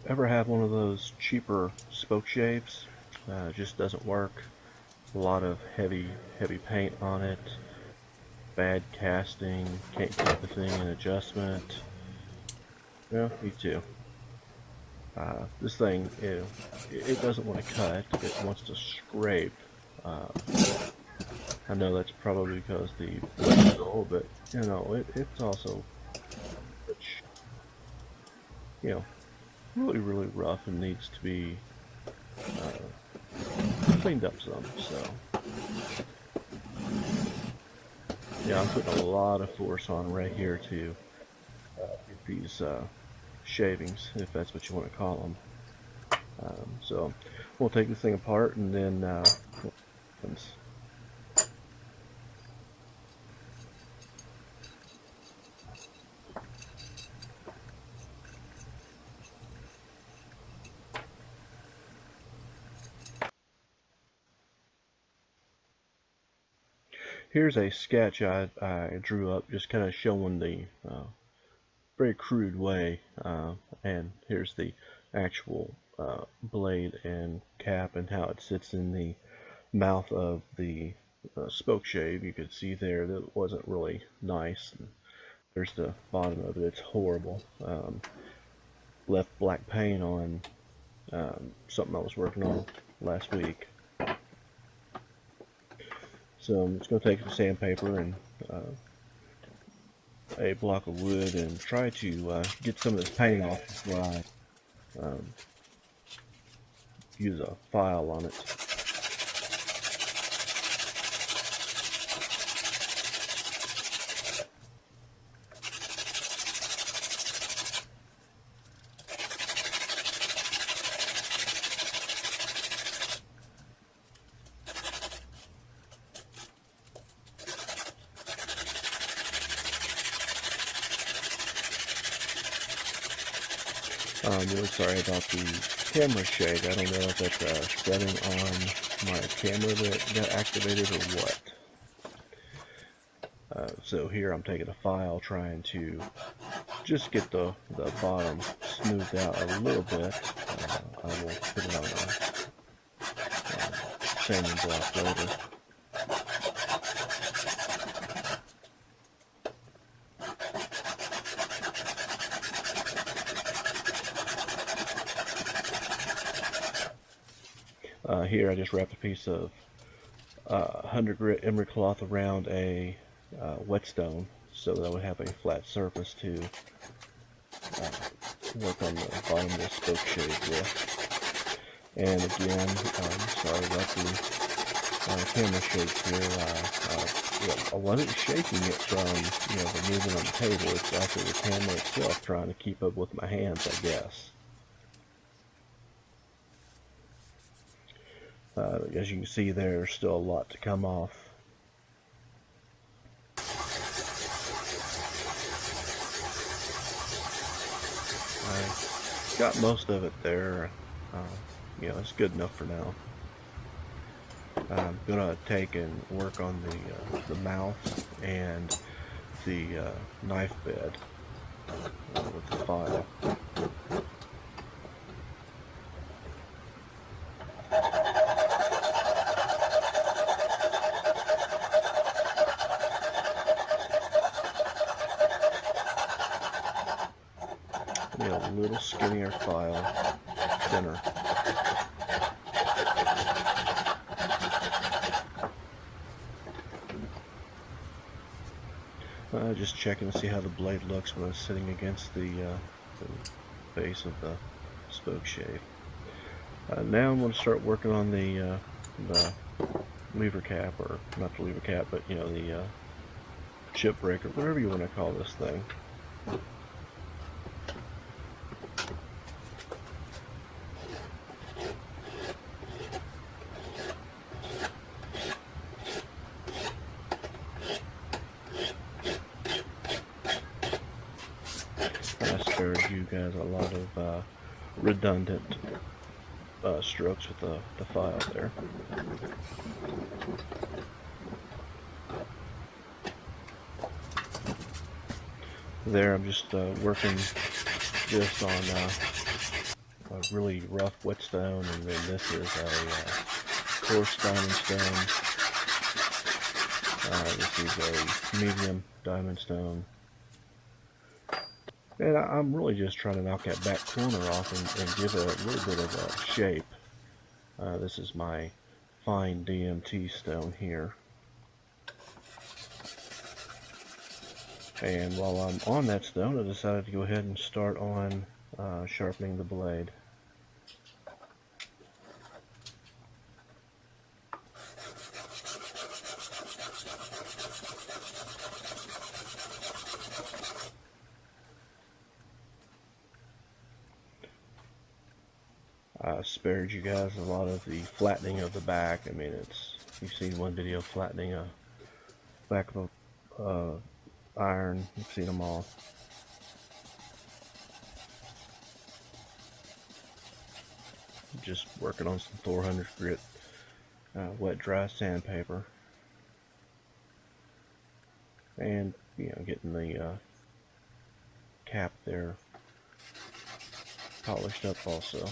Ever have one of those cheaper spoke shaves? It just doesn't work. A lot of heavy paint on it. Bad casting. Can't keep the thing in adjustment. Yeah, me too. This thing, it doesn't want to cut. It wants to scrape. Uh, I know that's probably because the blade is old, but it's also, you know, really rough and needs to be cleaned up some. So yeah, I'm putting a lot of force on right here to get these shavings, if that's what you want to call them. So we'll take this thing apart and then here's a sketch I drew up, just kind of showing the very crude way, and here's the actual blade and cap and how it sits in the mouth of the spoke shave. You could see there that it wasn't really nice. And there's the bottom of it. It's horrible. Left black paint on something I was working on last week. So I'm just going to take some sandpaper and a block of wood and try to get some of this paint off before I use a file on it. I'm really sorry about the camera shake. I don't know if that's a setting on my camera that got activated or what. So here I'm taking a file trying to just get the bottom smoothed out a little bit. I will put it on a sanding block later. Here I just wrapped a piece of 100 grit emery cloth around a whetstone so that I would have a flat surface to work on the bottom of the spoke shave with. And again, sorry about the camera shake here. I wasn't shaking it from the movement on the table. It's actually the camera itself trying to keep up with my hands, I guess. As you can see, there's still a lot to come off. I got most of it there. It's good enough for now. I'm gonna take and work on the mouth and the knife bed with the file. A little skinnier file, thinner. Just checking to see how the blade looks when it's sitting against the base of the spoke shave. Now I'm going to start working on the lever cap, or not the lever cap, but the chip breaker, whatever you want to call this thing. You guys a lot of redundant strokes with the file there. There, I'm just working this on a really rough whetstone, and then this is a coarse diamond stone. This is a medium diamond stone. And I'm really just trying to knock that back corner off and give it a little bit of a shape. This is my fine DMT stone here. And while I'm on that stone, I decided to go ahead and start on sharpening the blade. I spared you guys a lot of the flattening of the back. I mean, you've seen one video flattening a back of a iron. You've seen them all. Just working on some 400 grit wet dry sandpaper, and getting the cap there polished up also.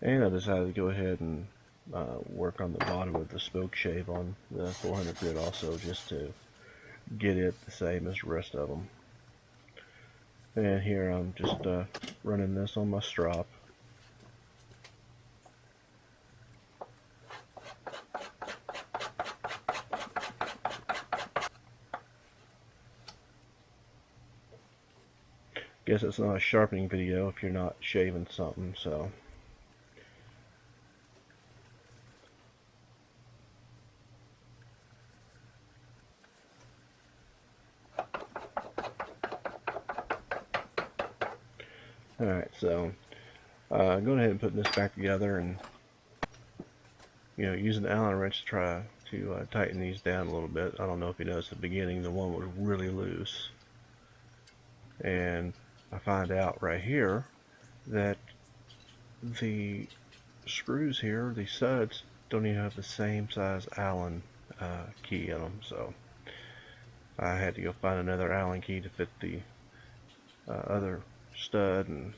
And I decided to go ahead and work on the bottom of the spoke shave on the 400 grit also, just to get it the same as the rest of them. And here I'm just running this on my strop. Guess it's not a sharpening video if you're not shaving something, so. Alright, so going ahead and putting this back together, and using the Allen wrench to try to tighten these down a little bit. I don't know if you noticed at the beginning the one was really loose, and I find out right here that the screws here, the studs, don't even have the same size Allen key in them, so I had to go find another Allen key to fit the other stud. And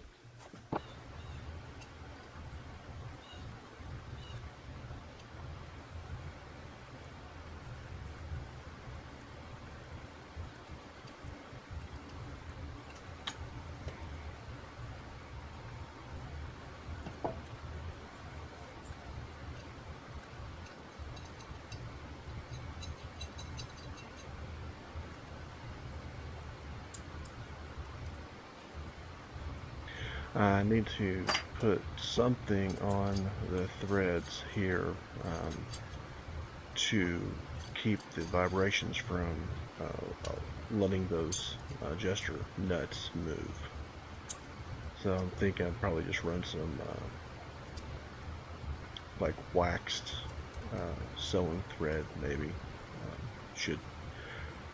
I need to put something on the threads here to keep the vibrations from letting those adjuster nuts move. So I'm thinking I'd probably just run some like waxed sewing thread, maybe. Should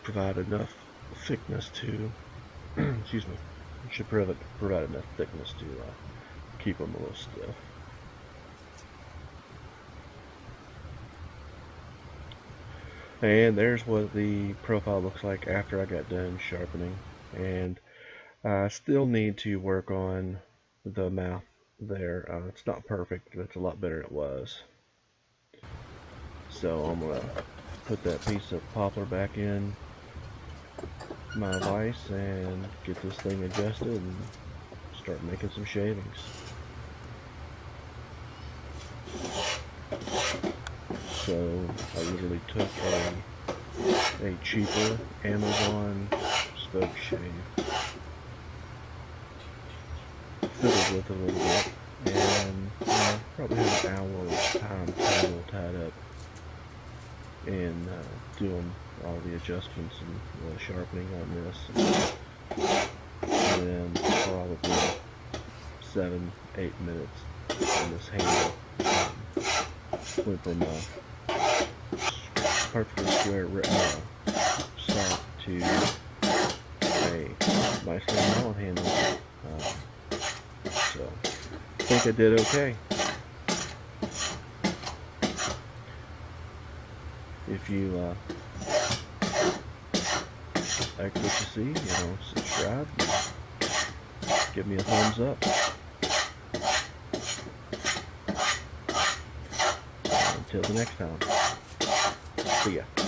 provide enough thickness to excuse me, should provide enough thickness to keep them a little stiff. And there's what the profile looks like after I got done sharpening. And I still need to work on the mouth there. It's not perfect, but it's a lot better than it was. So I'm going to put that piece of poplar back in my vise and get this thing adjusted and start making some shavings. So I literally took a cheaper Amazon spoke shave, fiddled with it a little bit, and probably had an hour's time total tied up in doing all the adjustments and sharpening on this, and then probably 7-8 minutes on this handle. Went from a perfectly square start to a nice little mallet handle. So I think I did okay. If you like what you see, subscribe, give me a thumbs up. Until the next time, see ya.